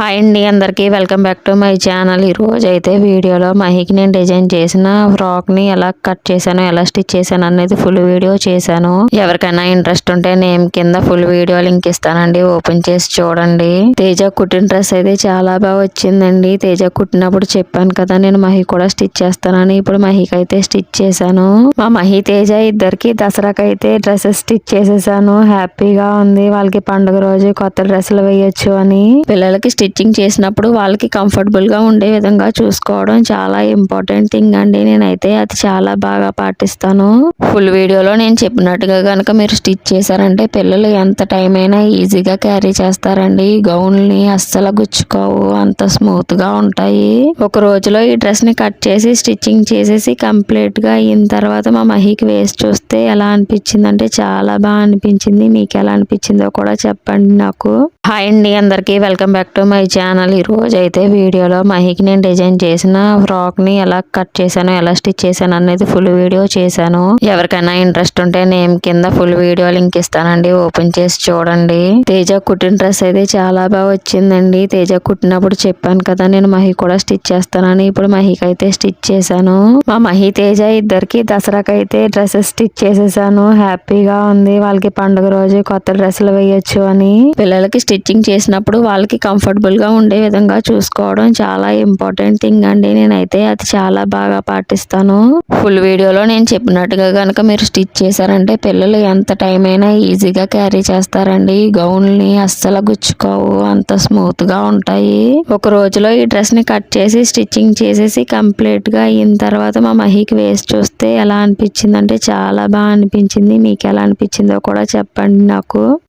Hi అండి, అందరికీ welcome back to my channel. ఈ రోజు అయితే వీడియోలో మహికి నేను డిజైన్ చేసిన ఫ్రాక్ని ఎలా కట్ చేశాను, ఎలా స్టిచ్ చేశాను అనేది ఫుల్ వీడియో చేశాను. ఎవరికైనా ఇంట్రెస్ట్ ఉంటే నేమ్ కింద ఫుల్ వీడియో లింక్ ఇస్తానండి, ఓపెన్ చేసి చూడండి. తేజ కుట్టిన డ్రెస్ అయితే చాలా బాగా వచ్చిందండి. తేజ కుట్టినప్పుడు చెప్పాను కదా నేను మహి కూడా స్టిచ్ చేస్తానని. ఇప్పుడు మహికి అయితే స్టిచ్ చేశాను. మా మహి తేజ ఇద్దరికి దసరాకి అయితే డ్రెస్సెస్ స్టిచ్ చేసేసాను. హ్యాపీగా ఉంది. వాళ్ళకి పండుగ రోజు కొత్త డ్రెస్సులు వేయొచ్చు అని. పిల్లలకి స్టిచ్చింగ్ చేసినప్పుడు వాళ్ళకి కంఫర్టబుల్ గా ఉండే విధంగా చూసుకోవడం చాలా ఇంపార్టెంట్ థింగ్ అండి. నేనైతే అది చాలా బాగా పాటిస్తాను. ఫుల్ వీడియోలో నేను చెప్పినట్టుగా కనుక మీరు స్టిచ్ చేశారంటే పిల్లలు ఎంత టైం అయినా ఈజీగా క్యారీ చేస్తారండి. గౌన్లని అస్సలు గుచ్చుకోవు, అంత స్మూత్ గా ఉంటాయి. ఒక రోజులో ఈ డ్రెస్ ని కట్ చేసి స్టిచ్చింగ్ చేసేసి కంప్లీట్ గా అయిన తర్వాత మా మహికి వేసి చూస్తే ఎలా అనిపించింది అంటే చాలా బాగా అనిపించింది. మీకు ఎలా అనిపించిందో కూడా చెప్పండి నాకు. హాయ్ అండి, అందరికీ welcome back to my channel. ఈ రోజు అయితే వీడియోలో మహికి నేను డిజైన్ చేసిన ఫ్రాక్ ని ఎలా కట్ చేశాను, ఎలా స్టిచ్ చేశాను అనేది ఫుల్ వీడియో చేశాను. ఎవరికైనా ఇంట్రెస్ట్ ఉంటే నేమ్ కింద ఫుల్ వీడియో లింక్ ఇస్తానండి, ఓపెన్ చేసి చూడండి. తేజ కుట్టిన డ్రెస్ అయితే చాలా బాగా వచ్చిందండి. తేజ కుట్టినప్పుడు చెప్పాను కదా నేను మహి కూడా స్టిచ్ చేస్తానని. ఇప్పుడు మహికి అయితే స్టిచ్ చేశాను. మా మహి తేజ ఇద్దరికి దసరాకి అయితే డ్రెస్సెస్ స్టిచ్ చేసేసాను. హ్యాపీగా ఉంది. వాళ్ళకి పండుగ రోజు కొత్త డ్రెస్సులు వేయొచ్చు అని. పిల్లలకి స్టిచ్చింగ్ చేసినప్పుడు వాళ్ళకి కంఫర్టబుల్ గా ఉండే విధంగా చూసుకోవడం చాలా ఇంపార్టెంట్ థింగ్ అండి. నేనైతే అది చాలా బాగా పాటిస్తాను. ఫుల్ వీడియోలో నేను చెప్పినట్టుగా కనుక మీరు స్టిచ్ చేశారంటే పిల్లలు ఎంత టైం అయినా ఈజీగా క్యారీ చేస్తారండి. గౌన్లని అస్సలు గుచ్చుకోవు, అంత స్మూత్ గా ఉంటాయి. ఒక రోజులో ఈ డ్రెస్ ని కట్ చేసి స్టిచ్చింగ్ చేసేసి కంప్లీట్ గా అయిన తర్వాత మా మహికి వేసి చూస్తే ఎలా అనిపించింది అంటే చాలా బాగా అనిపించింది. మీకు ఎలా అనిపించిందో కూడా చెప్పండి నాకు.